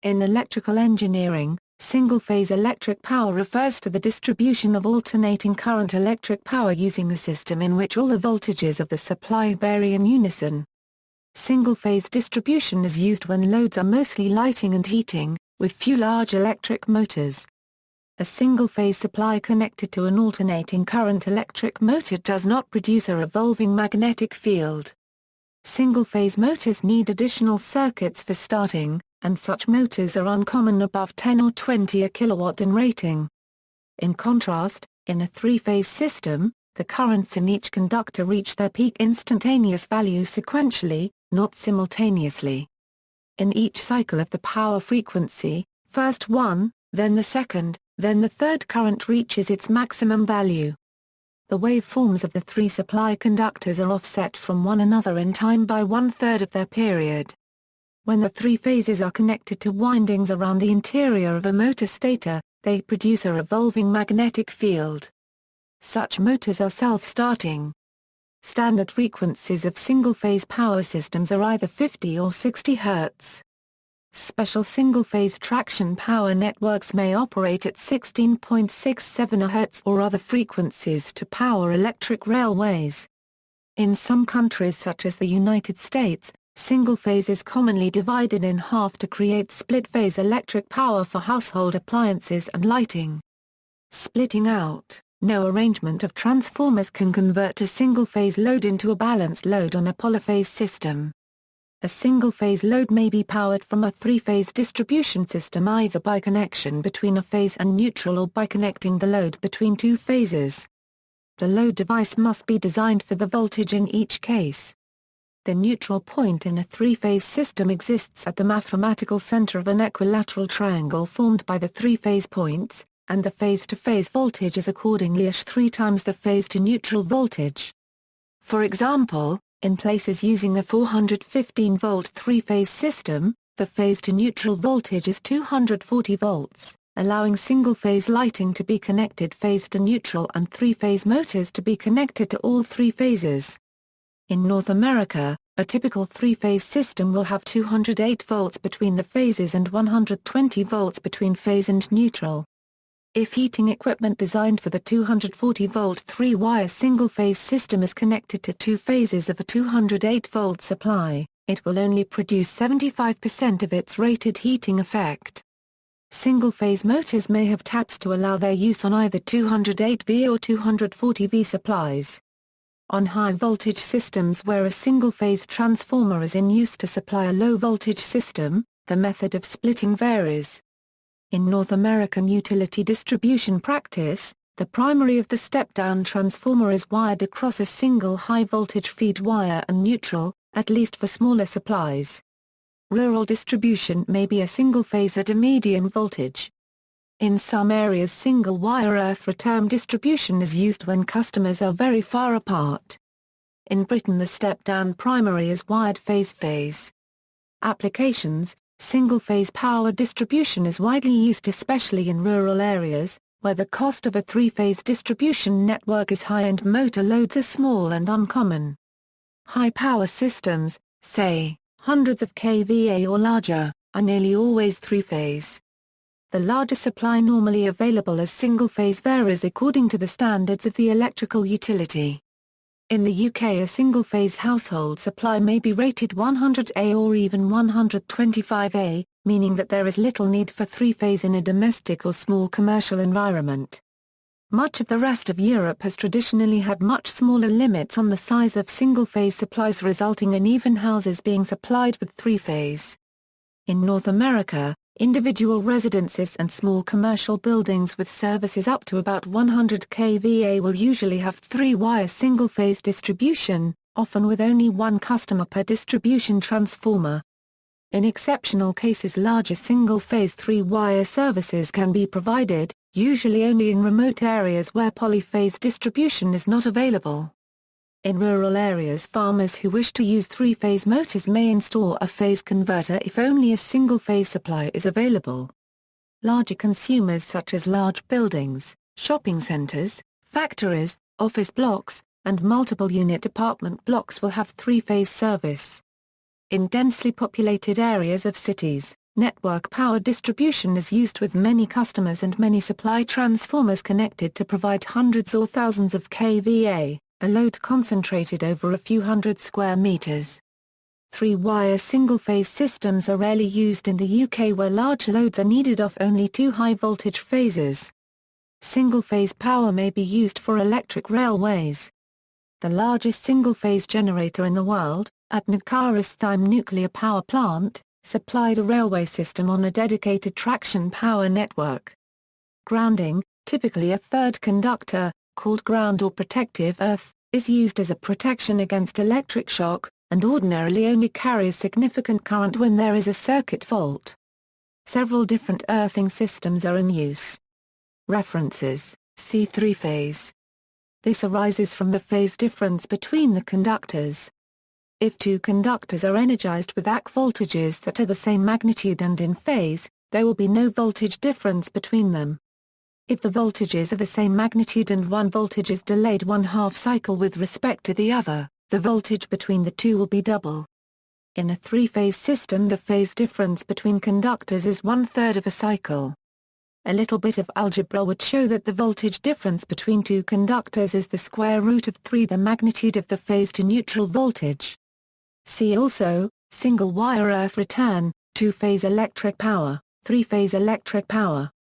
In electrical engineering, single-phase electric power refers to the distribution of alternating current electric power using a system in which all the voltages of the supply vary in unison. Single-phase distribution is used when loads are mostly lighting and heating, with few large electric motors. A single-phase supply connected to an alternating current electric motor does not produce a revolving magnetic field. Single-phase motors need additional circuits for starting, and such motors are uncommon above 10 or 20 kW in rating. In contrast, in a three-phase system, the currents in each conductor reach their peak instantaneous value sequentially, not simultaneously. In each cycle of the power frequency, first one, then the second, then the third current reaches its maximum value. The waveforms of the three supply conductors are offset from one another in time by 1/3 of their period. When the three phases are connected to windings around the interior of a motor stator, they produce a revolving magnetic field. Such motors are self-starting. Standard frequencies of single-phase power systems are either 50 or 60 Hz. Special single-phase traction power networks may operate at 16.67 Hz or other frequencies to power electric railways. In some countries such as the United States, single-phase is commonly divided in half to create split-phase electric power for household appliances and lighting. Splitting out, no arrangement of transformers can convert a single-phase load into a balanced load on a polyphase system. A single-phase load may be powered from a three-phase distribution system either by connection between a phase and neutral or by connecting the load between two phases. The load device must be designed for the voltage in each case. The neutral point in a three-phase system exists at the mathematical center of an equilateral triangle formed by the three-phase points, and the phase-to-phase voltage is accordingly ℏ 3 times the phase-to-neutral voltage. For example, in places using a 415-volt three-phase system, the phase-to-neutral voltage is 240 volts, allowing single-phase lighting to be connected phase-to-neutral and three-phase motors to be connected to all three phases. In North America, a typical three-phase system will have 208 volts between the phases and 120 volts between phase and neutral. If heating equipment designed for the 240-volt three-wire single-phase system is connected to two phases of a 208-volt supply, it will only produce 75% of its rated heating effect. Single-phase motors may have taps to allow their use on either 208V or 240V supplies. On high-voltage systems where a single-phase transformer is in use to supply a low-voltage system, the method of splitting varies. In North American utility distribution practice, the primary of the step-down transformer is wired across a single high-voltage feed wire and neutral, at least for smaller supplies. Rural distribution may be a single phase at a medium voltage. In some areas single-wire earth-return distribution is used when customers are very far apart. In Britain the step-down primary is wired phase-phase. Applications: single-phase power distribution is widely used especially in rural areas, where the cost of a three-phase distribution network is high and motor loads are small and uncommon. High-power systems, say, hundreds of kVA or larger, are nearly always three-phase. The larger supply normally available as single-phase varies according to the standards of the electrical utility. In the UK a single-phase household supply may be rated 100A or even 125A, meaning that there is little need for three-phase in a domestic or small commercial environment. Much of the rest of Europe has traditionally had much smaller limits on the size of single-phase supplies, resulting in even houses being supplied with three-phase. In North America, individual residences and small commercial buildings with services up to about 100 kVA will usually have three-wire single-phase distribution, often with only one customer per distribution transformer. In exceptional cases larger single-phase three-wire services can be provided, usually only in remote areas where polyphase distribution is not available. In rural areas farmers who wish to use three-phase motors may install a phase converter if only a single-phase supply is available. Larger consumers such as large buildings, shopping centers, factories, office blocks, and multiple unit apartment blocks will have three-phase service. In densely populated areas of cities, Network power distribution is used with many customers and many supply transformers connected to provide hundreds or thousands of kVA, a load concentrated over a few hundred square meters. Three-wire single-phase systems are rarely used in the UK where large loads are needed off only two high-voltage phases. Single-phase power may be used for electric railways. The largest single-phase generator in the world, at Nuclear Nuclear Power Plant, supplied a railway system on a dedicated traction power network. Grounding, typically a third conductor, called ground or protective earth, is used as a protection against electric shock, and ordinarily only carries significant current when there is a circuit fault. Several different earthing systems are in use. References: see three-phase. This arises from the phase difference between the conductors. If two conductors are energized with AC voltages that are the same magnitude and in phase, there will be no voltage difference between them. If the voltages are the same magnitude and one voltage is delayed 1/2 cycle with respect to the other, the voltage between the two will be double. In a three-phase system the phase difference between conductors is 1/3 of a cycle. A little bit of algebra would show that the voltage difference between two conductors is the square root of 3 the magnitude of the phase to neutral voltage. See also, single-wire earth return, two-phase electric power, three-phase electric power.